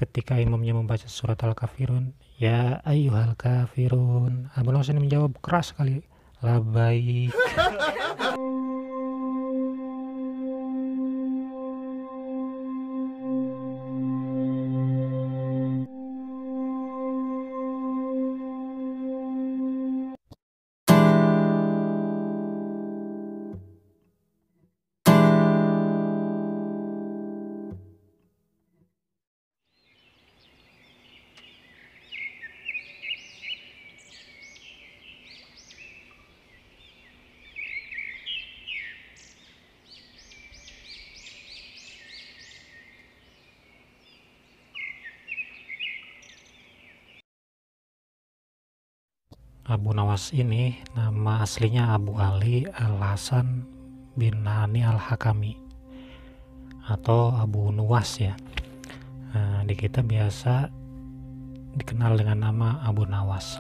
Ketika imamnya membaca surat Al-Kafirun, ya ayyuhal kafirun, Abu Nawas ini menjawab keras sekali, labaik. Abu Nawas ini nama aslinya Abu Ali Al-Hasan bin Hani Al-Hakami atau Abu Nuwas ya. Nah, di kita biasa dikenal dengan nama Abu Nawas.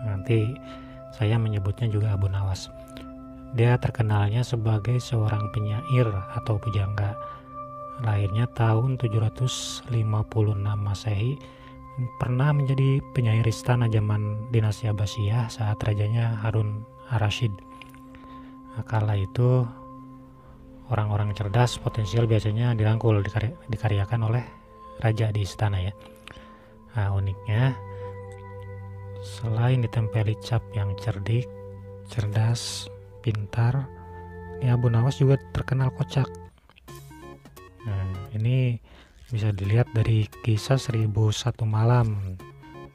Nanti saya menyebutnya juga Abu Nawas. Dia terkenalnya sebagai seorang penyair atau pujangga. Lahirnya tahun 756 Masehi, pernah menjadi penyair istana zaman dinasti Abbasiyah saat rajanya Harun Ar-Rasyid. Nah, kala itu orang-orang cerdas potensial biasanya dirangkul, dikaryakan oleh raja di istana ya. Nah, uniknya selain ditempeli cap yang cerdik, cerdas, pintar, ini Abu Nawas juga terkenal kocak. Nah, ini bisa dilihat dari kisah 1001 malam,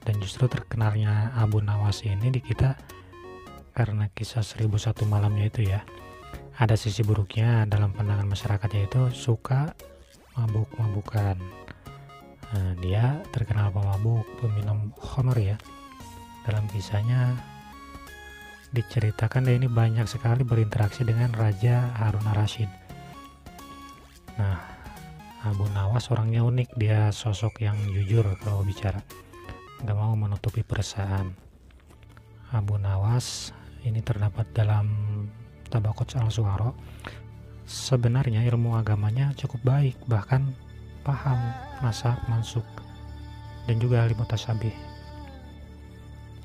dan justru terkenalnya Abu Nawas ini di kita karena kisah 1001 malamnya itu ya. Ada sisi buruknya dalam pandangan masyarakat, yaitu suka mabuk-mabukan. Nah, dia terkenal pemabuk, peminum khamar ya. Dalam kisahnya diceritakan dia ini banyak sekali berinteraksi dengan Raja Harun Ar-Rasyid. Nah, Abu Nawas orangnya unik, dia sosok yang jujur kalau bicara, nggak mau menutupi perasaan. Abu Nawas ini terdapat dalam Tabaqat Al-Sughara. Sebenarnya ilmu agamanya cukup baik, bahkan paham nasab mansuk dan juga ahli mutasyabih.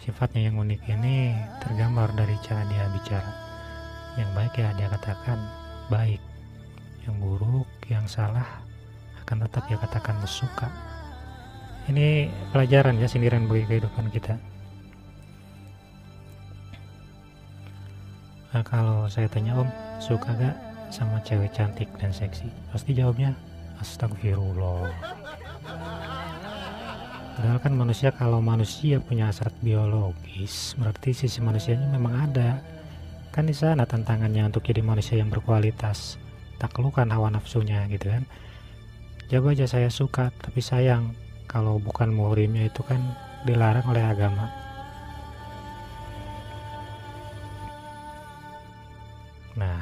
Sifatnya yang unik ini tergambar dari cara dia bicara. Yang baik ya dia katakan baik, yang buruk, yang salah akan tetap dia katakan suka. Ini pelajaran ya, sindiran bagi kehidupan kita. Nah, kalau saya tanya Om, suka gak sama cewek cantik dan seksi? Pasti jawabnya astagfirullah. Padahal kan manusia, kalau manusia punya hasrat biologis, berarti sisi manusianya memang ada. Kan di sana tantangannya untuk jadi manusia yang berkualitas, taklukkan hawa nafsunya gitu kan. Coba aja saya suka tapi sayang, kalau bukan muhrimnya itu kan dilarang oleh agama. Nah,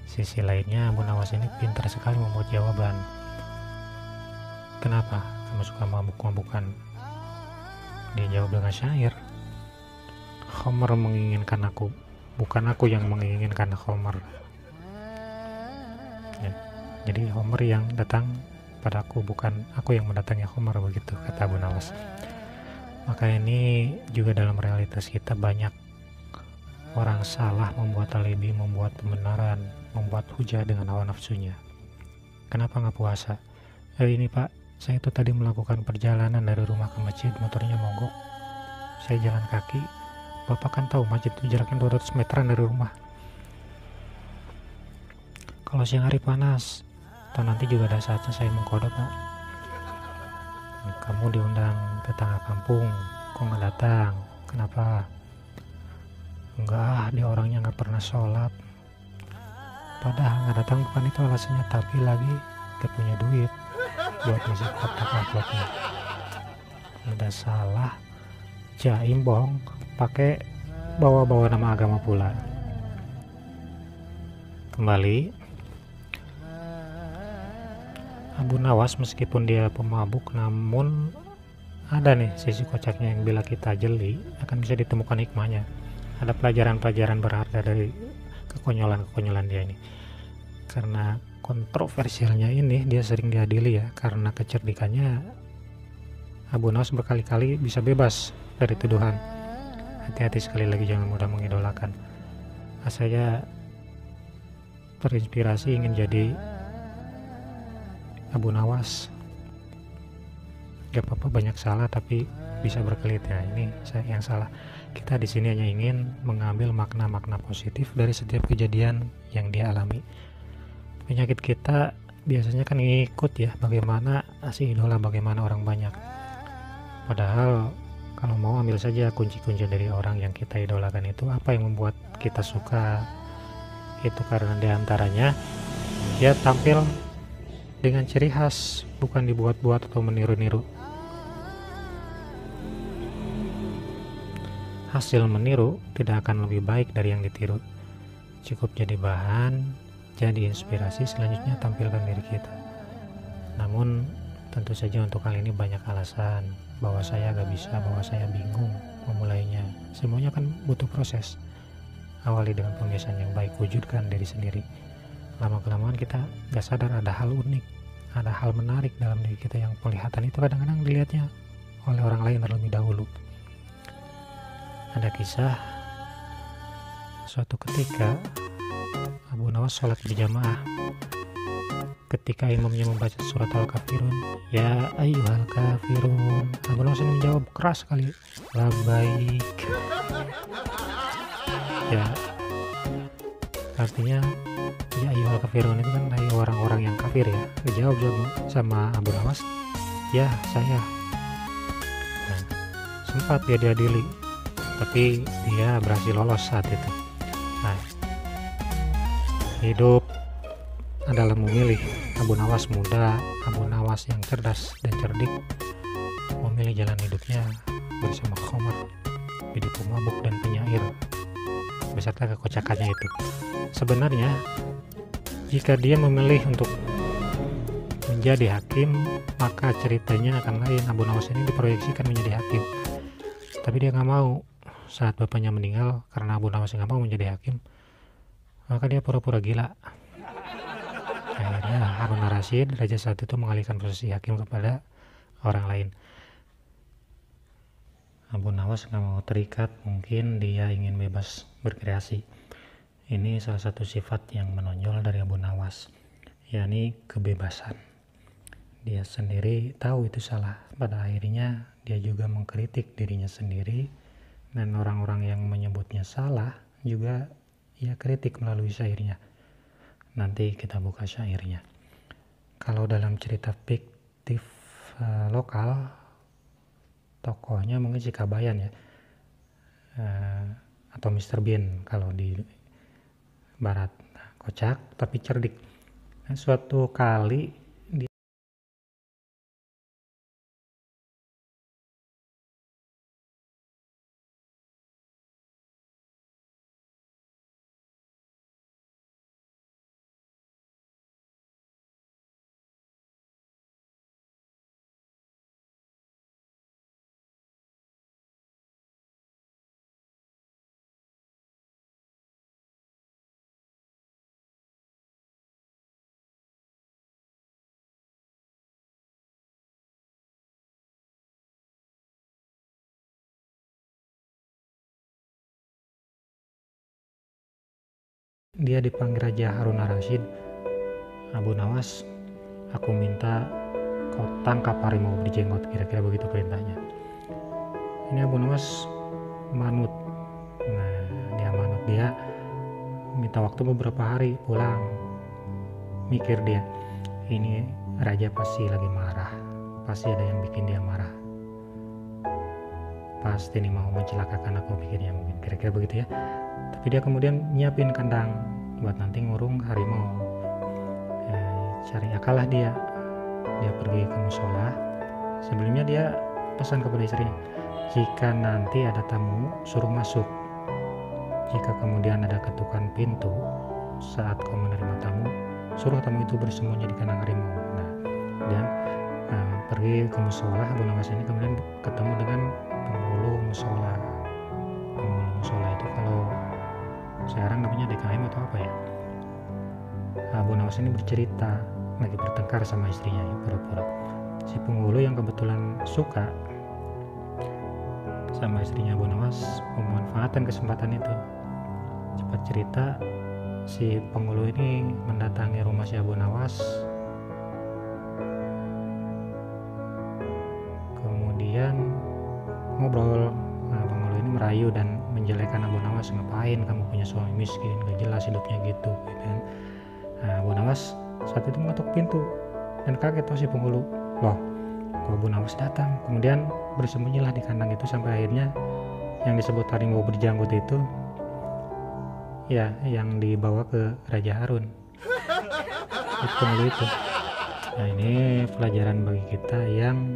sisi lainnya Abu Nawas ini pintar sekali membuat jawaban. Kenapa kamu suka mabuk-mabukan? Dia jawab dengan syair, Khomer menginginkan aku, bukan aku yang menginginkan Khomer ya. Jadi Khomer yang datang padaku, bukan aku yang mendatangi Khomer, begitu kata Abu Nawas. Maka ini juga dalam realitas kita banyak orang salah membuat alibi, membuat pembenaran, membuat hujah dengan hawa nafsunya. Kenapa nggak puasa? Ini Pak, saya itu tadi melakukan perjalanan dari rumah ke masjid, motornya mogok. Saya jalan kaki. Bapak kan tahu masjid itu jaraknya 200 meteran dari rumah. Kalau siang hari panas, atau nanti juga ada saatnya saya mengkodok Pak. Kamu diundang tetangga kampung, kok nggak datang? Kenapa? Enggak, dia orangnya nggak pernah sholat. Padahal nggak datang bukan itu alasannya, tapi lagi gak punya duit buat ngisi kotak uploadnya. Udah salah, jaim bohong, pakai bawa-bawa nama agama pula. Kembali, Abu Nawas meskipun dia pemabuk, namun ada nih sisi kocaknya yang bila kita jeli akan bisa ditemukan hikmahnya. Ada pelajaran-pelajaran berharga dari kekonyolan-kekonyolan dia ini. Karena kontroversialnya ini dia sering diadili ya, karena kecerdikannya Abu Nawas berkali-kali bisa bebas dari tuduhan. Hati-hati sekali lagi, jangan mudah mengidolakan. Saya terinspirasi ingin jadi Abu Nawas. Gak apa-apa banyak salah, tapi bisa berkelit ya. Ini saya yang salah. Kita di sini hanya ingin mengambil makna-makna positif dari setiap kejadian yang dia alami. Penyakit kita biasanya kan ngikut ya, bagaimana si idola, bagaimana orang banyak. Padahal kalau mau ambil saja kunci-kunci dari orang yang kita idolakan itu, apa yang membuat kita suka, itu karena diantaranya dia tampil dengan ciri khas, bukan dibuat-buat atau meniru-niru. Hasil meniru tidak akan lebih baik dari yang ditiru. Cukup jadi bahan, jadi inspirasi, selanjutnya tampilkan diri kita. Namun tentu saja untuk kali ini banyak alasan bahwa saya gak bisa, bahwa saya bingung memulainya. Semuanya kan butuh proses. Awali dengan pembiasaan yang baik, wujudkan diri sendiri. Lama-kelamaan kita gak sadar ada hal unik, ada hal menarik dalam diri kita yang kelihatan itu kadang-kadang dilihatnya oleh orang lain terlebih dahulu. Ada kisah suatu ketika Abu Nawas sholat berjamaah. Ketika imamnya membaca surat Al-Kafirun, ya ayyuhal kafirun, Abu Nawas menjawab keras sekali, labbaik. Ya, artinya ya ayyuhal kafirun itu kan dari orang-orang yang kafir ya. Dijawab sama Abu Nawas, ya saya. Nah, sempat dia diadili, tapi dia berhasil lolos saat itu. Nah, hidup adalah memilih. Abu Nawas muda, Abu Nawas yang cerdas dan cerdik, memilih jalan hidupnya bersama khamar, bidi pemabuk dan penyair, beserta kekocakannya itu. Sebenarnya jika dia memilih untuk menjadi hakim, maka ceritanya akan lain. Abu Nawas ini diproyeksikan menjadi hakim, tapi dia nggak mau. Saat bapaknya meninggal, karena Abu Nawas nggak mau menjadi hakim, maka dia pura-pura gila. Akhirnya Harun ar-Rasyid, raja saat itu, mengalihkan posisi hakim kepada orang lain. Abu Nawas nggak mau terikat, mungkin dia ingin bebas berkreasi. Ini salah satu sifat yang menonjol dari Abu Nawas, yakni kebebasan. Dia sendiri tahu itu salah, pada akhirnya dia juga mengkritik dirinya sendiri, dan orang-orang yang menyebutnya salah juga ia kritik melalui syairnya. Nanti kita buka syairnya. Kalau dalam cerita fiktif lokal, tokohnya mungkin si Kabayan ya, atau Mr. Bean kalau di barat. Kocak tapi cerdik. Nah, suatu kali dia dipanggil Raja Harun ar-Rasyid, Abu Nawas, aku minta kau tangkap harimau berjenggot, kira-kira begitu perintahnya. Ini Abu Nawas manut. Nah, dia manut, dia minta waktu beberapa hari pulang. Mikir dia, ini raja pasti lagi marah, pasti ada yang bikin dia marah, pasti nih mau mencelakakan aku, pikirnya mungkin, kira-kira begitu ya. Tapi dia kemudian nyiapin kandang buat nanti ngurung harimau. Cari akal lah dia pergi ke musola. Sebelumnya dia pesan kepada istrinya, jika nanti ada tamu suruh masuk, jika kemudian ada ketukan pintu saat kau menerima tamu, suruh tamu itu bersembunyi di kandang harimau. Nah, dan pergi ke musola. Abu Nawas ini kemudian ketemu dengan penghulu musola. Penghulu musola itu kalau sekarang namanya DKM atau apa ya. Abu Nawas ini bercerita lagi bertengkar sama istrinya ya, pura-pura. si penghulu yang kebetulan suka sama istrinya Abu Nawas memanfaatkan kesempatan itu. Cepat cerita, si penghulu ini mendatangi rumah si Abu Nawas, kemudian ngobrol. Nah, penghulu ini merayu dan menjelekkan Abu Nawas, ngapain kamu punya suami miskin, gak jelas hidupnya gitu kan. Nah, Abu Nawas saat itu mengetuk pintu dan kaget tuh si penghulu, loh kok Abu Nawas datang. Kemudian bersembunyilah di kandang itu sampai akhirnya yang disebut harimau berjanggut itu ya yang dibawa ke Raja Harun, itu penghulu itu. Nah, ini pelajaran bagi kita yang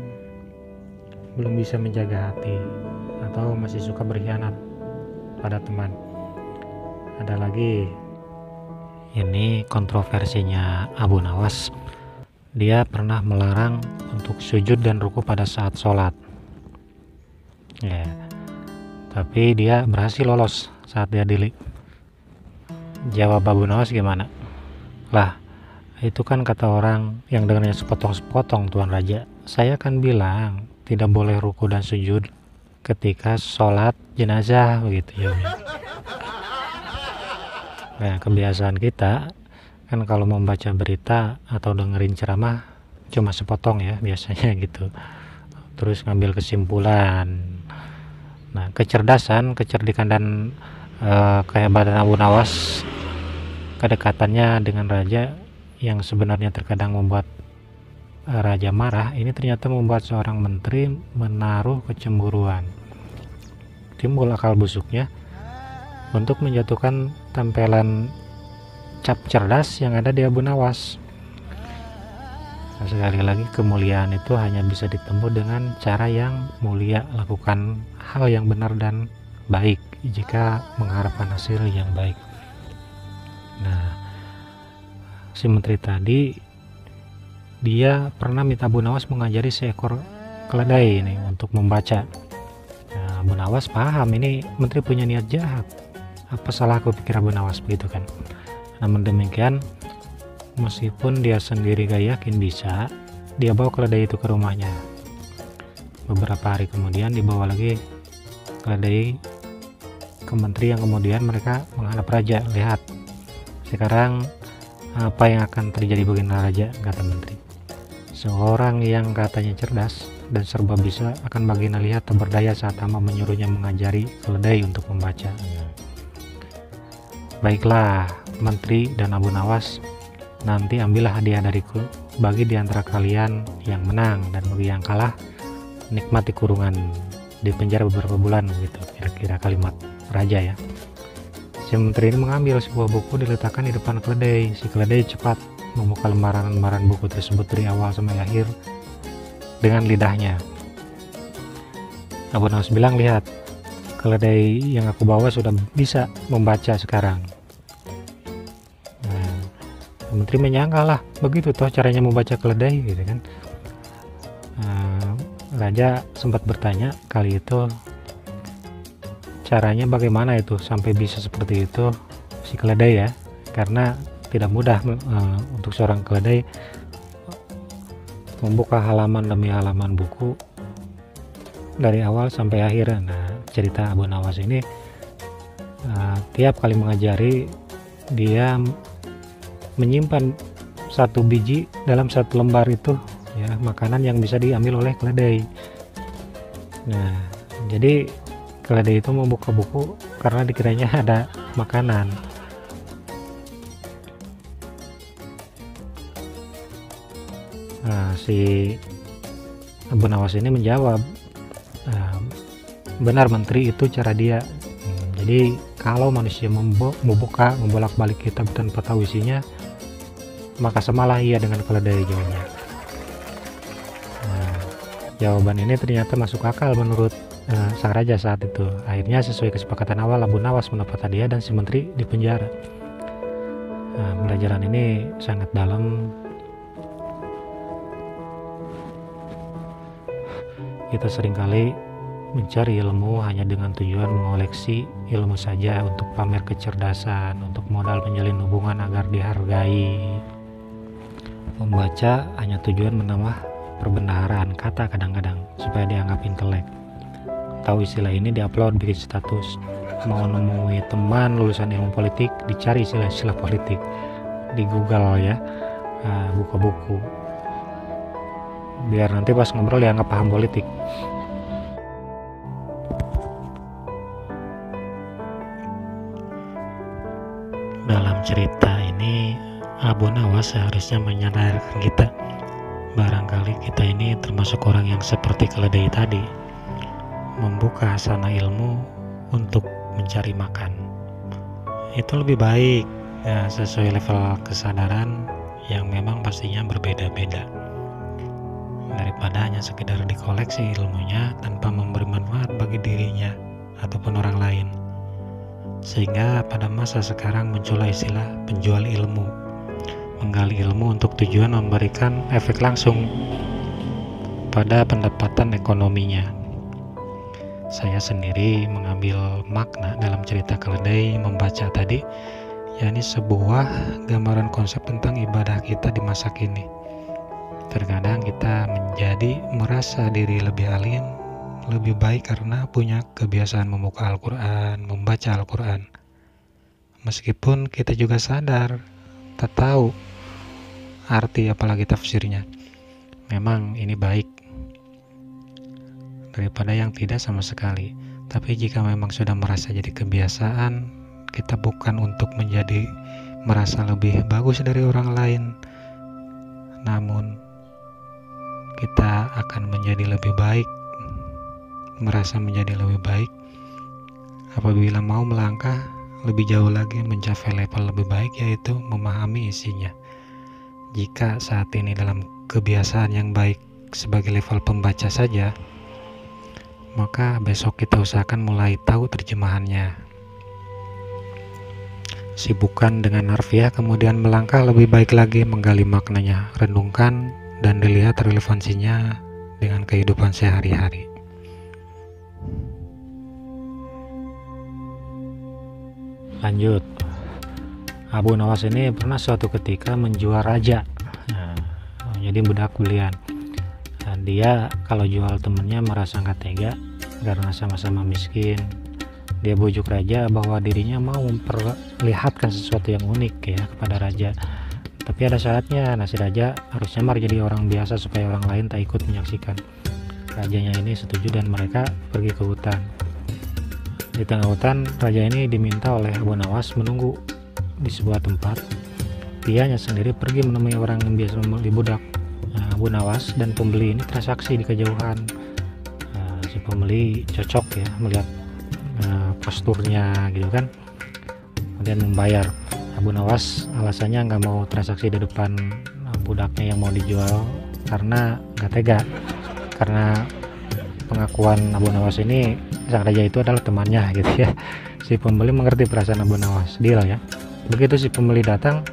belum bisa menjaga hati atau masih suka berkhianat pada teman. Ada lagi, ini kontroversinya Abu Nawas. Dia pernah melarang untuk sujud dan ruku pada saat sholat ya, tapi dia berhasil lolos saat dia didik. Jawab Abu Nawas gimana? Lah, itu kan kata orang yang dengannya sepotong-sepotong, Tuan Raja. Saya kan bilang tidak boleh ruku dan sujud ketika sholat jenazah, begitu ya. Nah, kebiasaan kita kan kalau membaca berita atau dengerin ceramah cuma sepotong ya biasanya gitu, terus ngambil kesimpulan. Nah, kecerdasan, kecerdikan dan kehebatan Abu Nawas, kedekatannya dengan raja yang sebenarnya terkadang membuat raja marah, ini ternyata membuat seorang menteri menaruh kecemburuan. Timbul akal busuknya untuk menjatuhkan tempelan cap cerdas yang ada di Abu Nawas. Nah, sekali lagi, kemuliaan itu hanya bisa ditempuh dengan cara yang mulia. Lakukan hal yang benar dan baik jika mengharapkan hasil yang baik. Nah, si menteri tadi dia pernah minta Abu Nawas mengajari seekor keledai ini untuk membaca. Nah, Abu Nawas paham ini menteri punya niat jahat. Apa salahku, pikir Abu Nawas begitu kan. Namun demikian, meskipun dia sendiri gak yakin bisa, dia bawa keledai itu ke rumahnya. Beberapa hari kemudian dibawa lagi keledai ke menteri yang kemudian mereka menghadap raja. Lihat, sekarang apa yang akan terjadi bagi raja, kata menteri. Seorang yang katanya cerdas dan serba bisa akan bagian lihat tak berdaya saat hamba menyuruhnya mengajari keledai untuk membaca. Baiklah, menteri dan Abu Nawas, nanti ambillah hadiah dariku, bagi di antara kalian yang menang, dan bagi yang kalah nikmati kurungan di penjara beberapa bulan, gitu kira-kira kalimat raja ya. Si menteri ini mengambil sebuah buku, diletakkan di depan keledai. Si keledai cepat membuka lembaran-lembaran buku tersebut dari awal sampai akhir dengan lidahnya. Abu Nawas bilang, lihat, keledai yang aku bawa sudah bisa membaca sekarang. Nah, menteri menyangka lah, begitu toh caranya membaca keledai, gitu kan. Raja sempat bertanya kali itu, caranya bagaimana itu sampai bisa seperti itu si keledai ya, karena tidak mudah untuk seorang keledai membuka halaman demi halaman buku dari awal sampai akhir. Nah, cerita Abu Nawas ini tiap kali mengajari dia menyimpan satu biji dalam satu lembar itu ya, makanan yang bisa diambil oleh keledai. Nah, jadi keledai itu membuka buku karena dikiranya ada makanan. Nah, si Abu Nawas ini menjawab, benar menteri, itu cara dia. Jadi kalau manusia membolak-balik kitab tanpa tahu isinya, maka samalah ia dengan keledai, jawabnya. Nah, jawaban ini ternyata masuk akal menurut sang raja saat itu. Akhirnya sesuai kesepakatan awal, Abu Nawas mendapat hadiah dan si menteri dipenjara. Nah, pelajaran ini sangat dalam. Kita seringkali mencari ilmu hanya dengan tujuan mengoleksi ilmu saja, untuk pamer kecerdasan, untuk modal menjalin hubungan agar dihargai. Membaca hanya tujuan menambah perbendaharaan kata kadang-kadang supaya dianggap intelek. Tahu istilah ini diupload bikin status. Mau nemui teman lulusan ilmu politik, dicari istilah-istilah politik di Google ya, buka buku, biar nanti pas ngobrol dianggap paham politik. Dalam cerita ini Abu Nawas seharusnya menyadarkan kita, barangkali kita ini termasuk orang yang seperti keledai tadi, membuka sana ilmu untuk mencari makan. Itu lebih baik ya, sesuai level kesadaran yang memang pastinya berbeda-beda, daripada hanya sekedar dikoleksi ilmunya tanpa memberi manfaat bagi dirinya ataupun orang lain. Sehingga pada masa sekarang muncullah istilah penjual ilmu, menggali ilmu untuk tujuan memberikan efek langsung pada pendapatan ekonominya. Saya sendiri mengambil makna dalam cerita keledai membaca tadi, yakni sebuah gambaran konsep tentang ibadah kita di masa kini. Terkadang kita menjadi merasa diri lebih alim, lebih baik karena punya kebiasaan membuka Al-Quran, membaca Al-Quran. Meskipun kita juga sadar, tak tahu arti apalagi tafsirnya. Memang ini baik daripada yang tidak sama sekali. Tapi jika memang sudah merasa jadi kebiasaan, kita bukan untuk menjadi merasa lebih bagus dari orang lain, namun kita akan menjadi lebih baik, merasa menjadi lebih baik apabila mau melangkah lebih jauh lagi mencapai level lebih baik, yaitu memahami isinya. Jika saat ini dalam kebiasaan yang baik sebagai level pembaca saja, maka besok kita usahakan mulai tahu terjemahannya. Sibukkan dengan harfiah, kemudian melangkah lebih baik lagi menggali maknanya, renungkan dan dilihat relevansinya dengan kehidupan sehari-hari. Lanjut, Abu Nawas ini pernah suatu ketika menjual raja, jadi budak belian. Dan dia kalau jual temennya merasa nggak tega karena sama-sama miskin. Dia bujuk raja bahwa dirinya mau memperlihatkan sesuatu yang unik ya kepada raja. Tapi ada syaratnya, si raja harus nyamar jadi orang biasa supaya orang lain tak ikut menyaksikan. Rajanya ini setuju dan mereka pergi ke hutan. Di tengah hutan, raja ini diminta oleh Abu Nawas menunggu di sebuah tempat. Dianya sendiri pergi menemui orang yang biasa membeli budak. Abu Nawas dan pembeli ini transaksi di kejauhan. Si pembeli cocok ya melihat posturnya gitu kan, kemudian membayar. Abu Nawas alasannya nggak mau transaksi di depan budaknya yang mau dijual karena nggak tega, karena pengakuan Abu Nawas ini sang raja itu adalah temannya gitu ya. Si pembeli mengerti perasaan Abu Nawas, deal ya. Begitu si pembeli datang,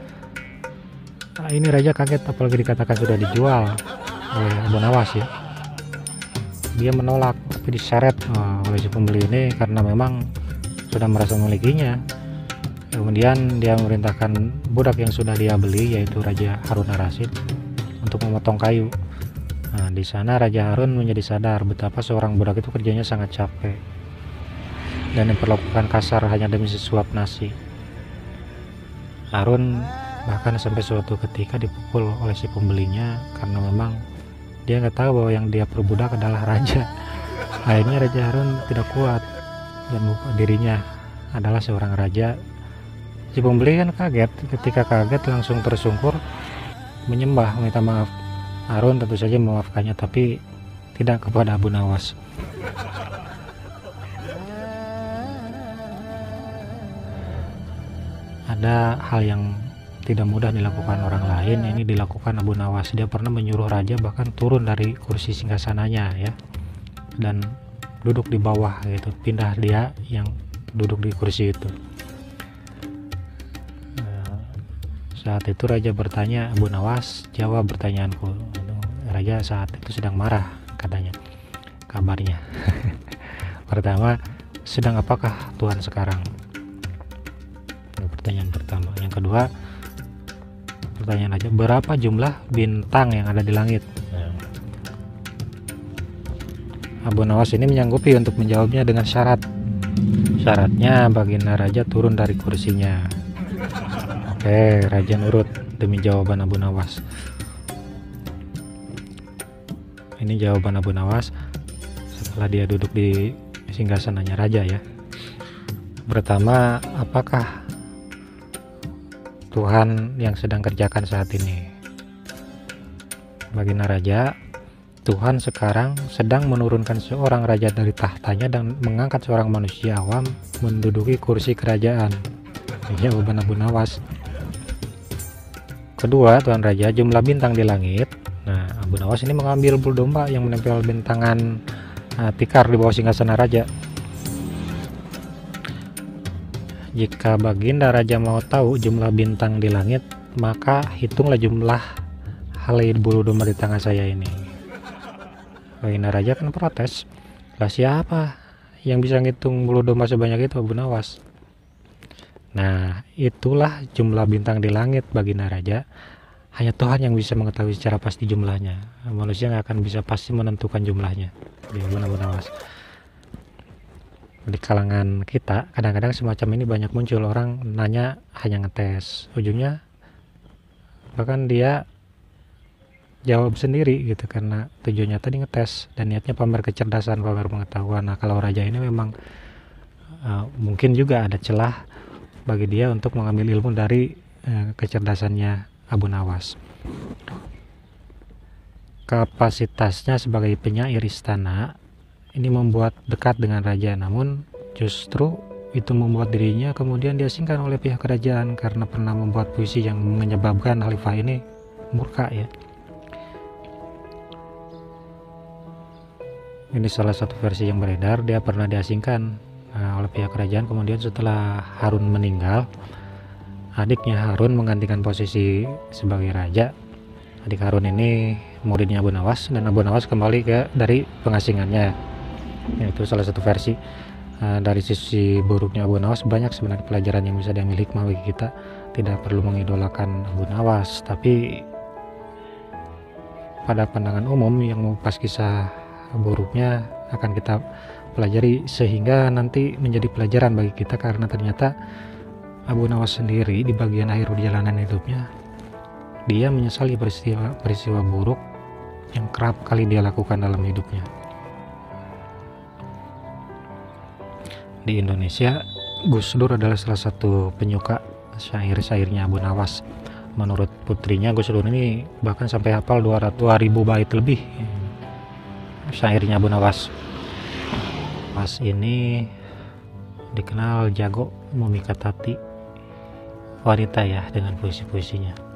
ini raja kaget apalagi dikatakan sudah dijual oleh Abu Nawas ya. Dia menolak tapi diseret oleh si pembeli ini karena memang sudah merasa memilikinya. Kemudian dia memerintahkan budak yang sudah dia beli, yaitu Raja Harun Ar-Rasyid, untuk memotong kayu. Nah, di sana Raja Harun menjadi sadar betapa seorang budak itu kerjanya sangat capek dan diperlakukan kasar hanya demi sesuap nasi. Harun bahkan sampai suatu ketika dipukul oleh si pembelinya karena memang dia nggak tahu bahwa yang dia perbudak adalah raja. Akhirnya Raja Harun tidak kuat dan dirinya adalah seorang raja. Si pembeli kan kaget, ketika kaget langsung tersungkur menyembah, meminta maaf. Harun tentu saja memaafkannya, tapi tidak kepada Abu Nawas. Ada hal yang tidak mudah dilakukan orang lain, ini dilakukan Abu Nawas. Dia pernah menyuruh raja bahkan turun dari kursi singgasananya ya, dan duduk di bawah gitu, pindah dia yang duduk di kursi itu. Saat itu raja bertanya, Abu Nawas jawab pertanyaanku. Raja saat itu sedang marah katanya, kabarnya. Pertama, sedang apakah Tuhan sekarang? Pertanyaan pertama. Yang kedua, pertanyaan aja, berapa jumlah bintang yang ada di langit? Abu Nawas ini menyanggupi untuk menjawabnya dengan syarat. Syaratnya Baginda Raja turun dari kursinya. Oke, Raja nurut demi jawaban Abu Nawas. Ini jawaban Abu Nawas setelah dia duduk di singgasananya Raja ya. Pertama, apakah Tuhan yang sedang kerjakan saat ini? Baginda Raja, Tuhan sekarang sedang menurunkan seorang raja dari tahtanya dan mengangkat seorang manusia awam menduduki kursi kerajaan. Ini jawaban Abu Nawas. Kedua, Tuan Raja, jumlah bintang di langit. Nah, Abu Nawas ini mengambil bulu domba yang menempel bentangan tikar di bawah singgasana raja. Jika Baginda Raja mau tahu jumlah bintang di langit, maka hitunglah jumlah helai bulu domba di tangan saya ini. Baginda Raja kan protes, lah siapa yang bisa ngitung bulu domba sebanyak itu? Abu Nawas. Nah, itulah jumlah bintang di langit, Baginda Raja. Hanya Tuhan yang bisa mengetahui secara pasti jumlahnya. Manusia nggak akan bisa pasti menentukan jumlahnya. Abu Nawas. Di kalangan kita kadang-kadang semacam ini banyak muncul, orang nanya hanya ngetes, ujungnya bahkan dia jawab sendiri gitu karena tujuannya tadi ngetes dan niatnya pamer kecerdasan, pamer pengetahuan. Nah, kalau raja ini memang mungkin juga ada celah bagi dia untuk mengambil ilmu dari kecerdasannya Abu Nawas. Kapasitasnya sebagai penyair istana ini membuat dekat dengan raja, namun justru itu membuat dirinya kemudian diasingkan oleh pihak kerajaan karena pernah membuat puisi yang menyebabkan khalifah ini murka ya. Ini salah satu versi yang beredar, dia pernah diasingkan oleh pihak kerajaan. Kemudian setelah Harun meninggal, adiknya Harun menggantikan posisi sebagai raja. Adik Harun ini muridnya Abu Nawas dan Abu Nawas kembali dari pengasingannya. Itu salah satu versi. Dari sisi buruknya Abu Nawas banyak sebenarnya pelajaran yang bisa diambil hikmah bagi kita. Tidak perlu mengidolakan Abu Nawas, tapi pada pandangan umum yang mengupas kisah buruknya akan kita pelajari sehingga nanti menjadi pelajaran bagi kita, karena ternyata Abu Nawas sendiri di bagian akhir perjalanan hidupnya dia menyesali peristiwa buruk yang kerap kali dia lakukan dalam hidupnya. Di Indonesia, Gus Dur adalah salah satu penyuka syair-syairnya Abu Nawas. Menurut putrinya, Gus Dur ini bahkan sampai hafal 200.000 bait lebih syairnya Abu Nawas. Mas ini dikenal jago memikat hati wanita ya dengan puisi-puisinya.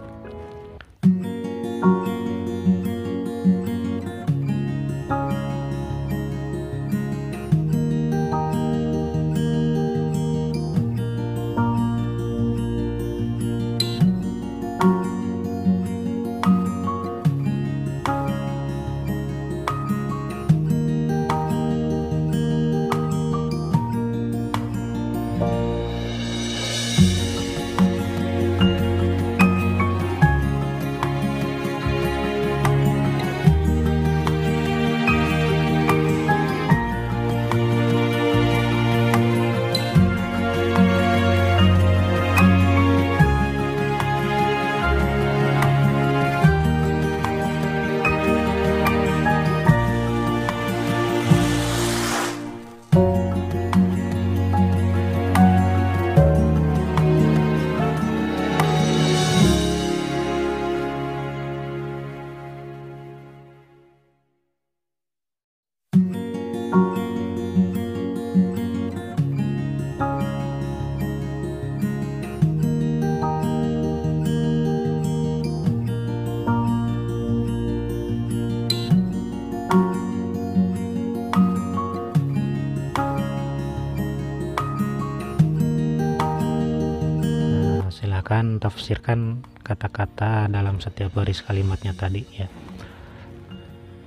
Silakan tafsirkan kata-kata dalam setiap baris kalimatnya tadi ya,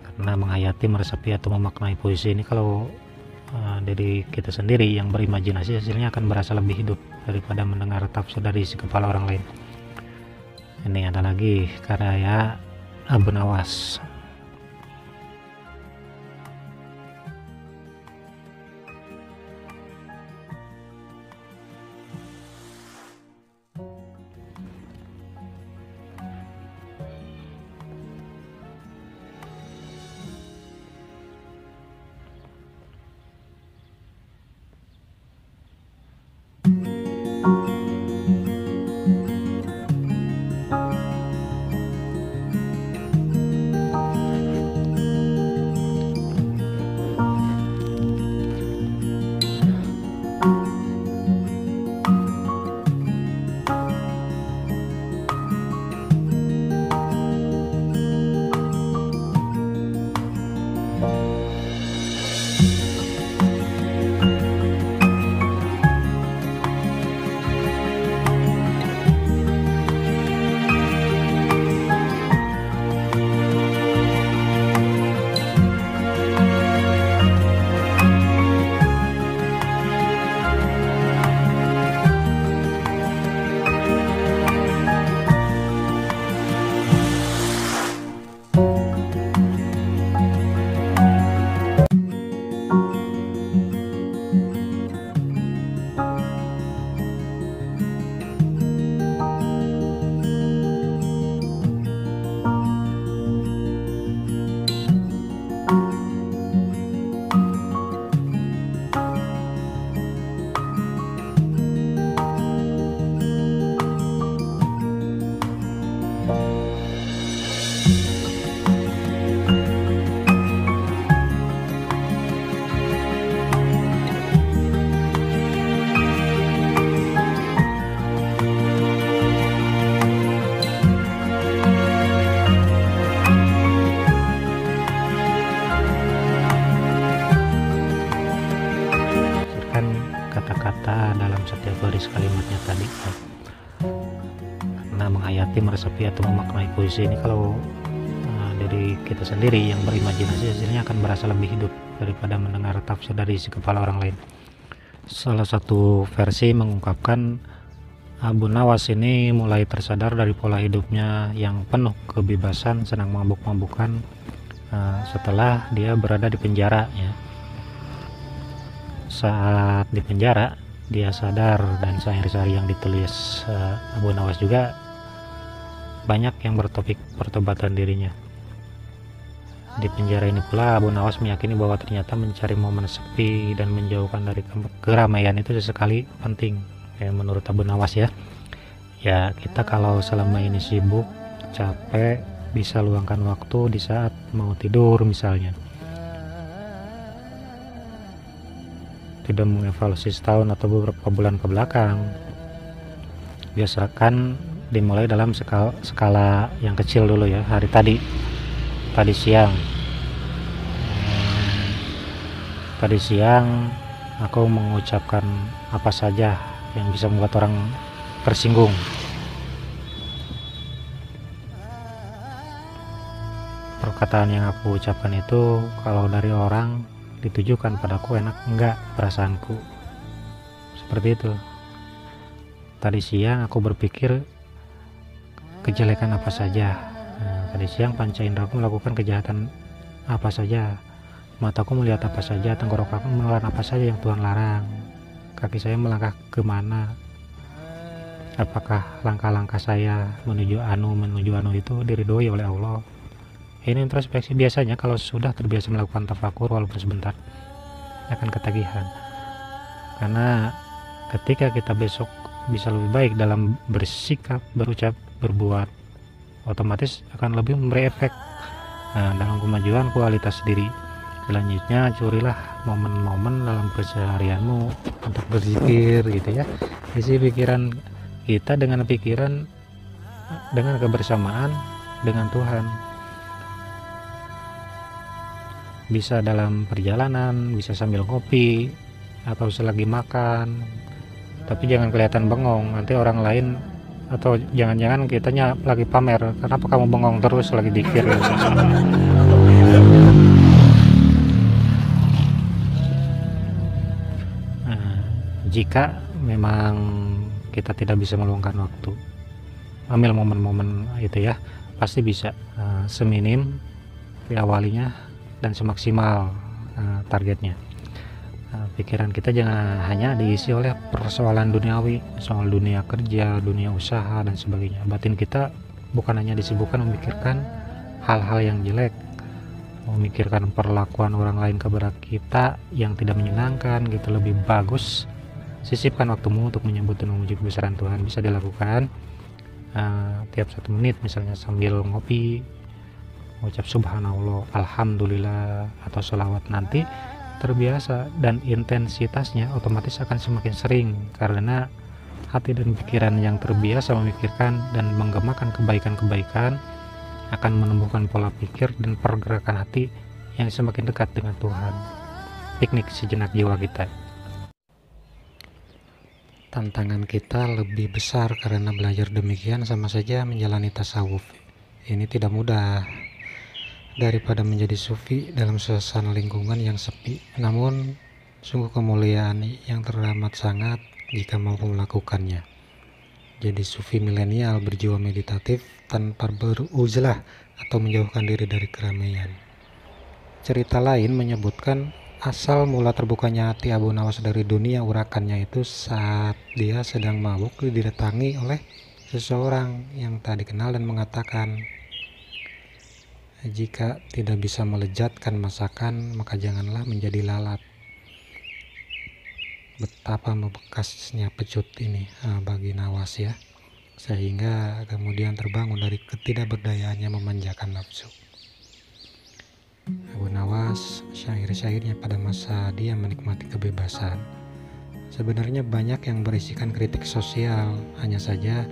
karena menghayati, meresapi atau memaknai puisi ini kalau dari kita sendiri yang berimajinasi, hasilnya akan berasa lebih hidup daripada mendengar tafsir dari isi kepala orang lain. Ini ada lagi karya Abu Nawas. garis kalimatnya tadi, karena menghayati, meresapi atau memaknai puisi ini kalau dari kita sendiri yang berimajinasi, hasilnya akan berasa lebih hidup daripada mendengar tafsir dari isi kepala orang lain. Salah satu versi mengungkapkan Abu Nawas ini mulai tersadar dari pola hidupnya yang penuh kebebasan, senang mabuk-mabukan setelah dia berada di penjara ya. Saat di penjara dia sadar, dan syair-syair yang ditulis Abu Nawas juga banyak yang bertopik pertobatan dirinya. Di penjara ini pula Abu Nawas meyakini bahwa ternyata mencari momen sepi dan menjauhkan dari keramaian itu sesekali penting. Menurut Abu Nawas ya kita kalau selama ini sibuk, capek, bisa luangkan waktu di saat mau tidur misalnya. Tidak mengevaluasi setahun atau beberapa bulan ke belakang, biasakan dimulai dalam skala yang kecil dulu ya. Hari tadi siang aku mengucapkan apa saja yang bisa membuat orang tersinggung. Perkataan yang aku ucapkan itu kalau dari orang ditujukan padaku, enak enggak perasaanku, seperti itu. Tadi siang aku berpikir kejelekan apa saja. Tadi siang panca indraku melakukan kejahatan apa saja, mataku melihat apa saja, tenggorokanku menelan apa saja yang Tuhan larang, kaki saya melangkah kemana, apakah langkah-langkah saya menuju anu itu diridhoi oleh Allah. Ini introspeksi. Biasanya kalau sudah terbiasa melakukan tafakur walaupun sebentar akan ketagihan, karena ketika kita besok bisa lebih baik dalam bersikap, berucap, berbuat, otomatis akan lebih memberi efek dalam kemajuan kualitas diri. Selanjutnya curilah momen-momen dalam keseharianmu untuk berzikir gitu ya. Isi pikiran kita dengan kebersamaan dengan Tuhan. Bisa dalam perjalanan, bisa sambil ngopi, atau selagi makan. Tapi jangan kelihatan bengong, nanti orang lain, atau jangan-jangan kitanya lagi pamer, kenapa kamu bengong terus lagi dikir. Jika memang kita tidak bisa meluangkan waktu, ambil momen-momen itu ya, pasti bisa seminim diawalinya dan semaksimal targetnya. Pikiran kita jangan hanya diisi oleh persoalan duniawi, soal dunia kerja, dunia usaha dan sebagainya. Batin kita bukan hanya disibukkan memikirkan hal-hal yang jelek, memikirkan perlakuan orang lain kepada kita yang tidak menyenangkan gitu. Lebih bagus sisipkan waktumu untuk menyebut dan memuji kebesaran Tuhan. Bisa dilakukan tiap 1 menit misalnya sambil ngopi, mengucap subhanallah, alhamdulillah, atau sholawat. Nanti terbiasa dan intensitasnya otomatis akan semakin sering, karena hati dan pikiran yang terbiasa memikirkan dan menggemakan kebaikan-kebaikan akan menumbuhkan pola pikir dan pergerakan hati yang semakin dekat dengan Tuhan. Piknik sejenak jiwa kita. Tantangan kita lebih besar karena belajar demikian sama saja menjalani tasawuf. Ini tidak mudah. Daripada menjadi sufi dalam suasana lingkungan yang sepi, namun sungguh kemuliaan yang teramat sangat jika mampu melakukannya. Jadi sufi milenial berjiwa meditatif tanpa beruzlah atau menjauhkan diri dari keramaian. Cerita lain menyebutkan asal mula terbukanya hati Abu Nawas dari dunia urakannya itu saat dia sedang mabuk didatangi oleh seseorang yang tak dikenal dan mengatakan, jika tidak bisa melezatkan masakan, maka janganlah menjadi lalat. Betapa membekasnya pecut ini bagi Nawas ya, sehingga kemudian terbangun dari ketidakberdayaannya memanjakan nafsu. Abu Nawas, syair-syairnya pada masa dia menikmati kebebasan, sebenarnya banyak yang berisikan kritik sosial, hanya saja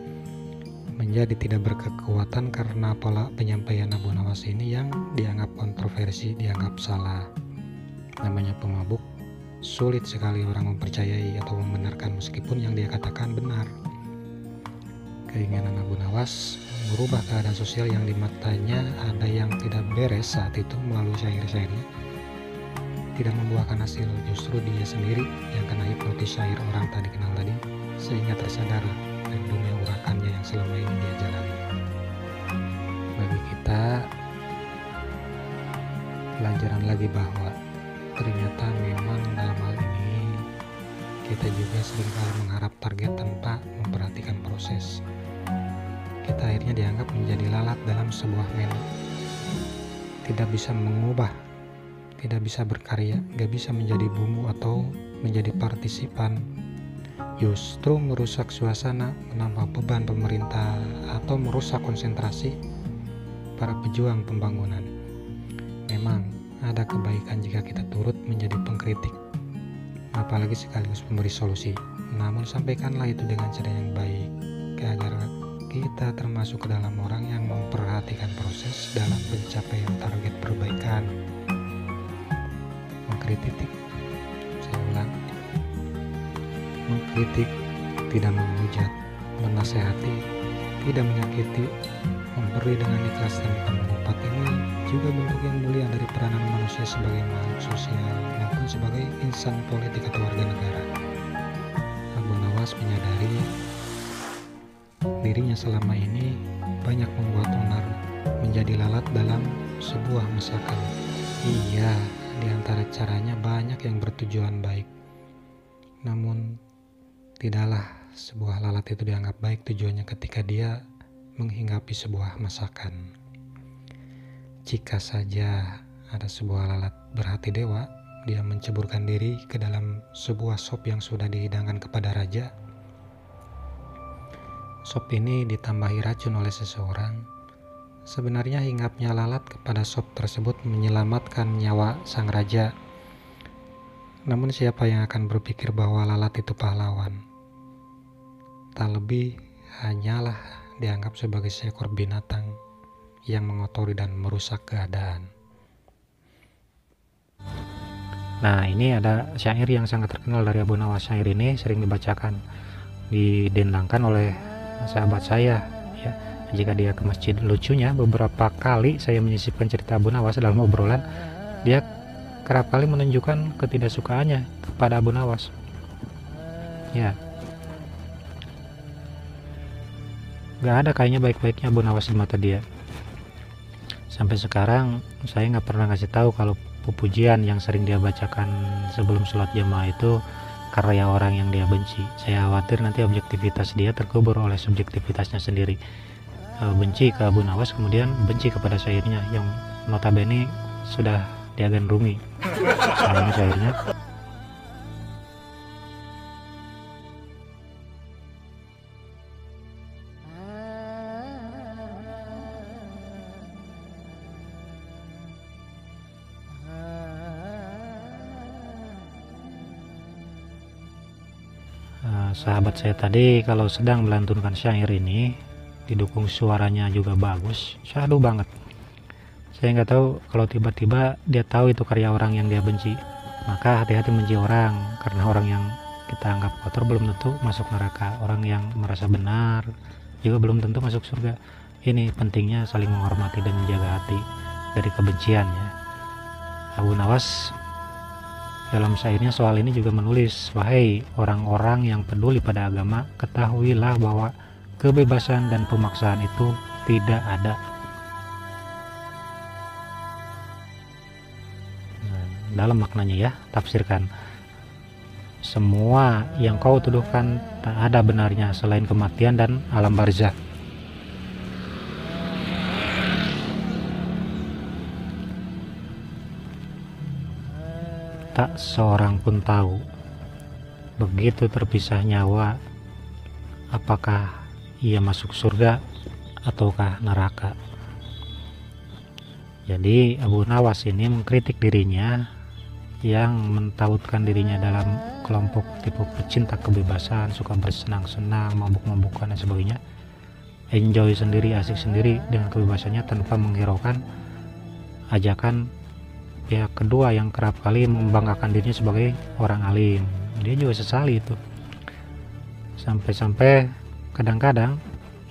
menjadi tidak berkekuatan karena pola penyampaian Abu Nawas ini yang dianggap kontroversi, dianggap salah. Namanya pemabuk sulit sekali orang mempercayai atau membenarkan meskipun yang dia katakan benar. Keinginan Abu Nawas merubah keadaan sosial yang di matanya ada yang tidak beres saat itu melalui syair-syairnya tidak membuahkan hasil, justru dia sendiri yang kena hipnotis syair orang tak dikenal tadi sehingga tersadar dari dunia urakannya yang selama ini dia jalani. Bagi kita, pelajaran lagi bahwa ternyata memang dalam hal ini kita juga seringkali mengharap target tanpa memperhatikan proses. Kita akhirnya dianggap menjadi lalat dalam sebuah menu, tidak bisa mengubah, tidak bisa berkarya, gak bisa menjadi bumbu atau menjadi partisipan, justru merusak suasana, menambah beban pemerintah atau merusak konsentrasi para pejuang pembangunan. Memang ada kebaikan jika kita turut menjadi pengkritik, apalagi sekaligus memberi solusi. Namun sampaikanlah itu dengan cara yang baik, agar kita termasuk ke dalam orang yang memperhatikan proses dalam pencapaian target perbaikan. Mengkritik, saya ulang, mengkritik tidak menghujat, menasehati tidak menyakiti, memberi dengan ikhlas tanpa mengumpat. Ini juga bentuk yang mulia dari peranan manusia sebagai makhluk sosial maupun sebagai insan politik atau warga negara. Abu Nawas menyadari dirinya selama ini banyak membuat onar, menjadi lalat dalam sebuah masakan. Iya, di antara caranya banyak yang bertujuan baik. Namun tidaklah sebuah lalat itu dianggap baik tujuannya ketika dia menghinggapi sebuah masakan. Jika saja ada sebuah lalat berhati dewa, dia menceburkan diri ke dalam sebuah sop yang sudah dihidangkan kepada raja. Sop ini ditambahi racun oleh seseorang. Sebenarnya hinggapnya lalat kepada sop tersebut menyelamatkan nyawa sang raja. Namun siapa yang akan berpikir bahwa lalat itu pahlawan? Tak lebih hanyalah dianggap sebagai seekor binatang yang mengotori dan merusak keadaan. Nah, ini ada syair yang sangat terkenal dari Abu Nawas. Syair ini sering dibacakan, didendangkan oleh sahabat saya ya. Jika dia ke masjid, lucunya beberapa kali saya menyisipkan cerita Abu Nawas dalam obrolan, dia kerap kali menunjukkan ketidaksukaannya kepada Abu Nawas ya. Gak ada kayaknya baik-baiknya Abu Nawas di mata dia. Sampai sekarang saya gak pernah ngasih tahu kalau pujian yang sering dia bacakan sebelum sholat jamaah itu karya orang yang dia benci. Saya khawatir nanti objektivitas dia terkubur oleh subjektivitasnya sendiri. Benci ke Abu Nawas, kemudian benci kepada syairnya yang notabene sudah diagandrungi sama syairnya. Sahabat saya tadi kalau sedang melantunkan syair ini didukung suaranya juga bagus, syahdu banget. Saya nggak tahu kalau tiba-tiba dia tahu itu karya orang yang dia benci, maka hati-hati benci orang, karena orang yang kita anggap kotor belum tentu masuk neraka, orang yang merasa benar juga belum tentu masuk surga. Ini pentingnya saling menghormati dan menjaga hati dari kebencian ya. Abu Nawas dalam syairnya soal ini juga menulis, wahai orang-orang yang peduli pada agama, ketahuilah bahwa kebebasan dan pemaksaan itu tidak ada. Nah, dalam maknanya ya, tafsirkan. Semua yang kau tuduhkan tak ada benarnya selain kematian dan alam barzakh. Tak seorang pun tahu begitu terpisah nyawa apakah ia masuk surga ataukah neraka. Jadi Abu Nawas ini mengkritik dirinya yang mentautkan dirinya dalam kelompok tipe pecinta kebebasan, suka bersenang-senang, mabuk-mabukan dan sebagainya, enjoy sendiri, asik sendiri dengan kebebasannya tanpa menghiraukan ajakan pihak kedua yang kerap kali membanggakan dirinya sebagai orang alim. Dia juga sesali itu. Sampai-sampai kadang-kadang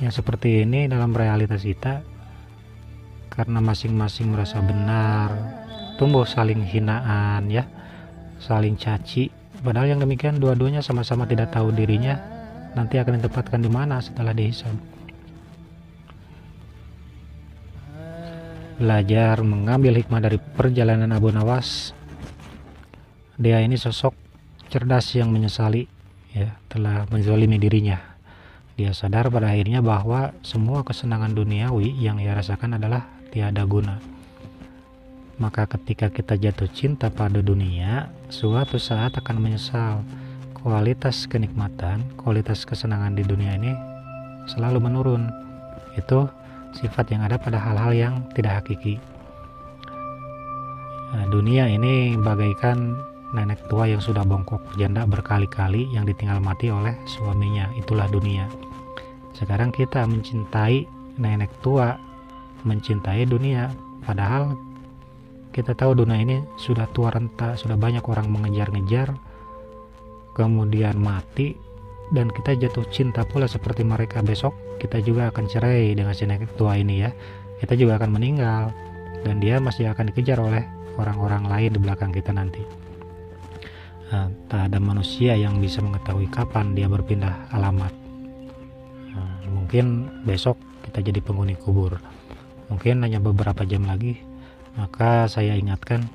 yang seperti ini dalam realitas kita, karena masing-masing merasa benar, tumbuh saling hinaan ya, saling caci. Padahal yang demikian dua-duanya sama-sama tidak tahu dirinya nanti akan ditempatkan di mana setelah dihisab. Belajar mengambil hikmah dari perjalanan Abu Nawas. Dia ini sosok cerdas yang menyesali ya telah menzalimi dirinya. Dia sadar pada akhirnya bahwa semua kesenangan duniawi yang ia rasakan adalah tiada guna. Maka ketika kita jatuh cinta pada dunia, suatu saat akan menyesal. Kualitas kenikmatan, kualitas kesenangan di dunia ini selalu menurun. Itu sifat yang ada pada hal-hal yang tidak hakiki. Dunia ini bagaikan nenek tua yang sudah bongkok janda berkali-kali yang ditinggal mati oleh suaminya. Itulah dunia. Sekarang kita mencintai nenek tua, mencintai dunia, padahal kita tahu dunia ini sudah tua renta, sudah banyak orang mengejar-ngejar, kemudian mati, dan kita jatuh cinta pula seperti mereka. Besok kita juga akan cerai dengan si nenek tua ini ya, kita juga akan meninggal, dan dia masih akan dikejar oleh orang-orang lain di belakang kita nanti. Tak ada manusia yang bisa mengetahui kapan dia berpindah alamat. Mungkin besok kita jadi penghuni kubur, mungkin hanya beberapa jam lagi. Maka saya ingatkan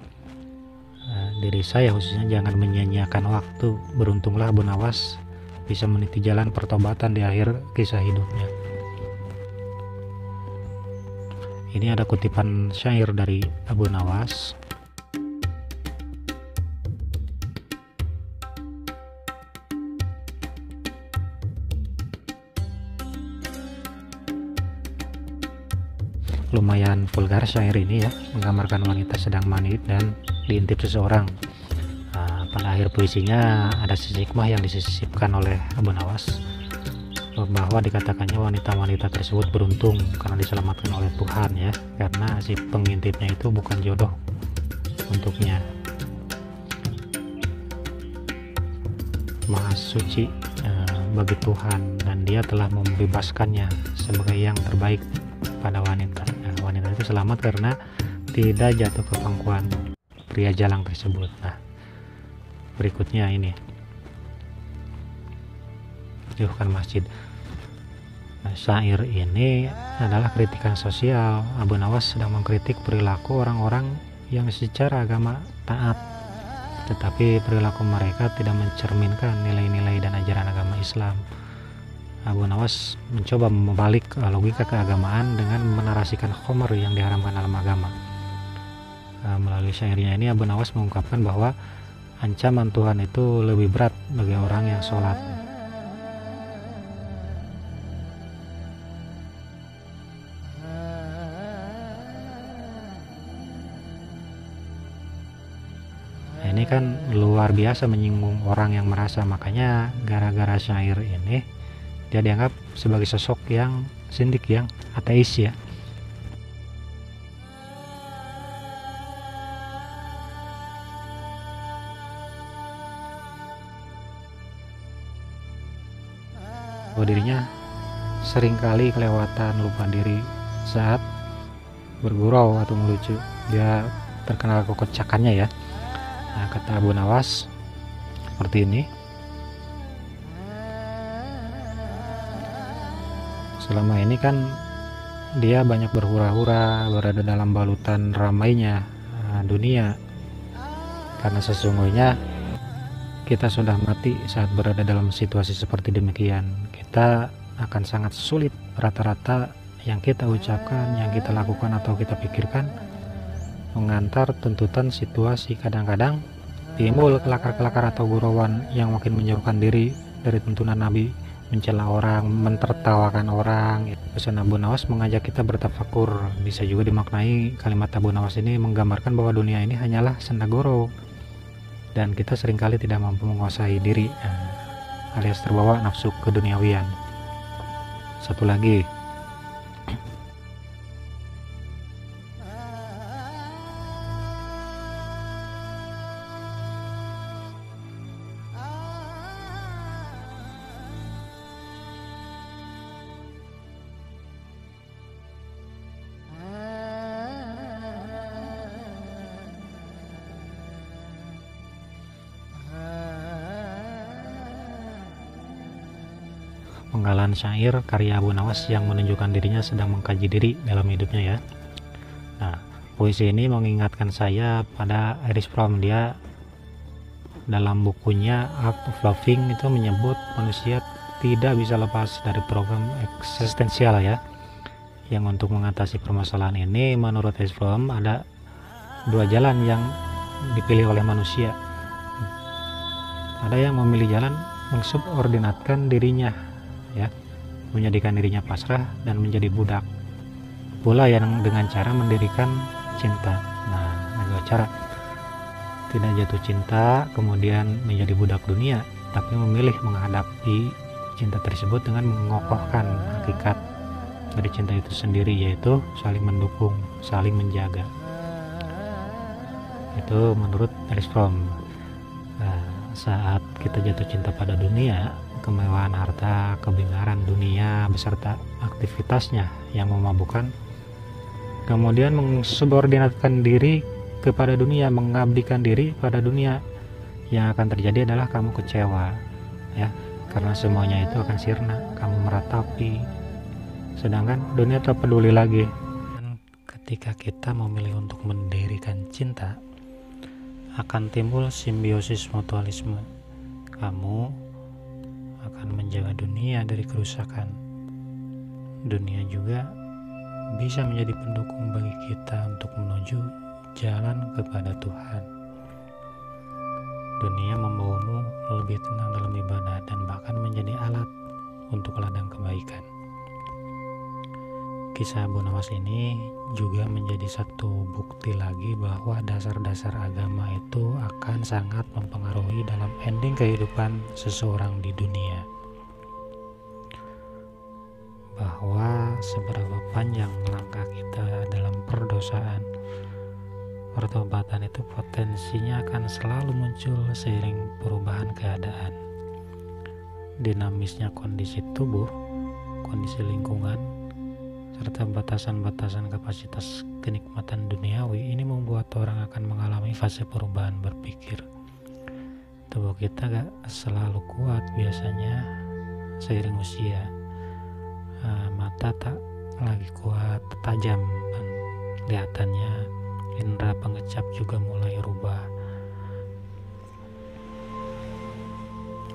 diri saya khususnya, jangan menyia-nyiakan waktu. Beruntunglah Abu Nawas bisa meniti jalan pertobatan di akhir kisah hidupnya. Ini ada kutipan syair dari Abu Nawas. Lumayan vulgar syair ini ya, menggambarkan wanita sedang mani dan diintip seseorang. Pada akhir puisinya ada sisi hikmah yang disisipkan oleh Abu Nawas, bahwa dikatakannya wanita-wanita tersebut beruntung karena diselamatkan oleh Tuhan ya, karena si pengintipnya itu bukan jodoh untuknya. Maha suci bagi Tuhan, dan dia telah membebaskannya sebagai yang terbaik pada wanita. Wanita itu selamat karena tidak jatuh ke pangkuan pria jalang tersebut. Nah, berikutnya ini jauhkan masjid. Syair ini adalah kritikan sosial. Abu Nawas sedang mengkritik perilaku orang-orang yang secara agama taat, tetapi perilaku mereka tidak mencerminkan nilai-nilai dan ajaran agama Islam. Abu Nawas mencoba membalik logika keagamaan dengan menarasikan khamr yang diharamkan dalam agama. Melalui syairnya ini Abu Nawas mengungkapkan bahwa ancaman Tuhan itu lebih berat bagi orang yang sholat. Ini kan luar biasa menyinggung orang yang merasa, makanya gara-gara syair ini dia dianggap sebagai sosok yang sindik, yang ateis ya. Dirinya seringkali kelewatan, lupa diri saat bergurau atau melucu. Dia terkenal kekocakannya ya. Nah, kata Abu Nawas seperti ini. Selama ini kan dia banyak berhura-hura, berada dalam balutan ramainya dunia, karena sesungguhnya kita sudah mati saat berada dalam situasi seperti demikian. Kita akan sangat sulit, rata-rata yang kita ucapkan, yang kita lakukan atau kita pikirkan mengantar tuntutan situasi. Kadang-kadang timbul kelakar-kelakar atau gurauan yang makin menjauhkan diri dari tuntunan Nabi, mencela orang, mentertawakan orang. Pesan Abu Nawas mengajak kita bertafakur. Bisa juga dimaknai kalimat Abu Nawas ini menggambarkan bahwa dunia ini hanyalah senda gurau, dan kita seringkali tidak mampu menguasai diri, alias terbawa nafsu keduniawian. Satu lagi, penggalan syair karya Abu Nawas yang menunjukkan dirinya sedang mengkaji diri dalam hidupnya ya. Nah, puisi ini mengingatkan saya pada Erich Fromm. Dia dalam bukunya Art of Loving itu menyebut manusia tidak bisa lepas dari program eksistensial ya. Yang untuk mengatasi permasalahan ini menurut Erich Fromm ada dua jalan yang dipilih oleh manusia. Ada yang memilih jalan mengsubordinatkan dirinya ya, menjadikan dirinya pasrah dan menjadi budak. Pula yang dengan cara mendirikan cinta. Nah, ada cara. Tidak jatuh cinta kemudian menjadi budak dunia, tapi memilih menghadapi cinta tersebut dengan mengokohkan hakikat dari cinta itu sendiri, yaitu saling mendukung, saling menjaga. Itu menurut Erich Fromm. Saat kita jatuh cinta pada dunia, kemewahan harta, kebenaran dunia beserta aktivitasnya yang memabukkan, kemudian mensubordinatkan diri kepada dunia, mengabdikan diri pada dunia, yang akan terjadi adalah kamu kecewa ya, karena semuanya itu akan sirna, kamu meratapi, sedangkan dunia tak peduli lagi. Dan ketika kita memilih untuk mendirikan cinta, akan timbul simbiosis mutualisme. Kamu akan menjaga dunia dari kerusakan. Dunia juga bisa menjadi pendukung bagi kita untuk menuju jalan kepada Tuhan. Dunia membawamu lebih tenang dalam ibadah dan bahkan menjadi alat untuk ladang kebaikan. Kisah Abu Nawas ini juga menjadi satu bukti lagi bahwa dasar-dasar agama itu akan sangat mempengaruhi dalam ending kehidupan seseorang di dunia. Bahwa seberapa panjang langkah kita dalam perdosaan, pertobatan itu potensinya akan selalu muncul seiring perubahan keadaan, dinamisnya kondisi tubuh, kondisi lingkungan, serta batasan-batasan kapasitas kenikmatan duniawi. Ini membuat orang akan mengalami fase perubahan berpikir. Tubuh kita gak selalu kuat biasanya seiring usia. Mata tak lagi kuat, tajam kelihatannya. Indera pengecap juga mulai rubah.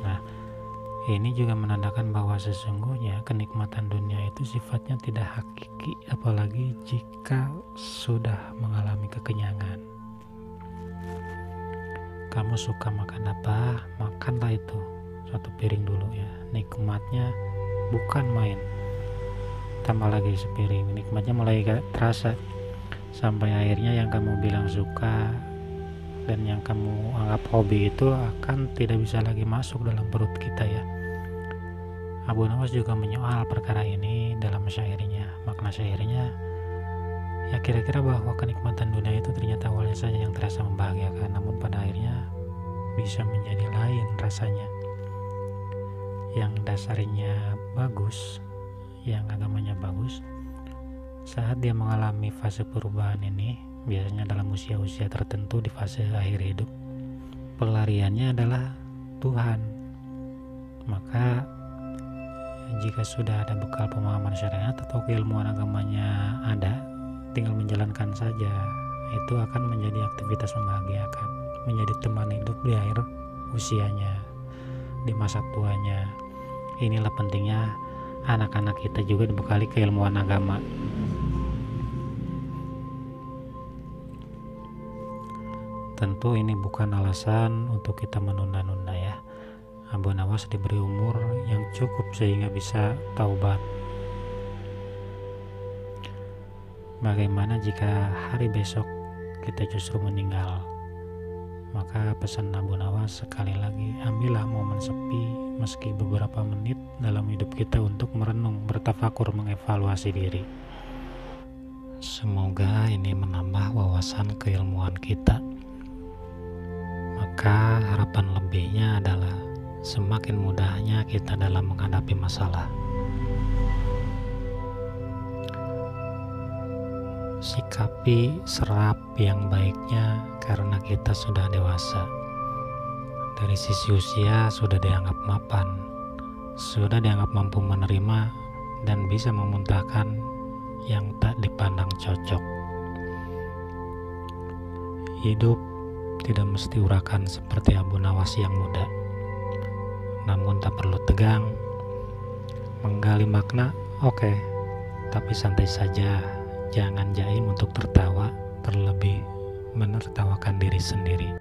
Nah, ini juga menandakan bahwa sesungguhnya kenikmatan dunia itu sifatnya tidak hakiki, apalagi jika sudah mengalami kekenyangan. Kamu suka makan apa? Makanlah itu satu piring dulu ya. Nikmatnya bukan main. Tambah lagi sepiring, nikmatnya mulai terasa. Sampai akhirnya yang kamu bilang suka dan yang kamu anggap hobi itu akan tidak bisa lagi masuk dalam perut kita ya. Abu Nawas juga menyoal perkara ini dalam syairnya. Makna syairnya ya kira-kira bahwa kenikmatan dunia itu ternyata awalnya saja yang terasa membahagiakan, namun pada akhirnya bisa menjadi lain rasanya. Yang dasarnya bagus, yang agamanya bagus, saat dia mengalami fase perubahan ini, biasanya dalam usia-usia tertentu di fase akhir hidup, pelariannya adalah Tuhan. Maka jika sudah ada bekal pemahaman syariat atau keilmuan agamanya ada, tinggal menjalankan saja. Itu akan menjadi aktivitas membahagiakan, menjadi teman hidup di akhir usianya, di masa tuanya. Inilah pentingnya anak-anak kita juga dibekali keilmuan agama. Tentu ini bukan alasan untuk kita menunda-nunda ya. Abu Nawas diberi umur yang cukup sehingga bisa taubat. Bagaimana jika hari besok kita justru meninggal? Maka pesan Abu Nawas sekali lagi, ambillah momen sepi meski beberapa menit dalam hidup kita untuk merenung, bertafakur, mengevaluasi diri. Semoga ini menambah wawasan keilmuan kita. Maka harapan lebihnya adalah semakin mudahnya kita dalam menghadapi masalah. Sikapi serap yang baiknya karena kita sudah dewasa. Dari sisi usia sudah dianggap mapan. sudah dianggap mampu menerima dan bisa memuntahkan yang tak dipandang cocok. Hidup tidak mesti urakan seperti Abu Nawas yang muda, namun tak perlu tegang. Menggali makna, oke, tapi santai saja, jangan jaim untuk tertawa, terlebih menertawakan diri sendiri.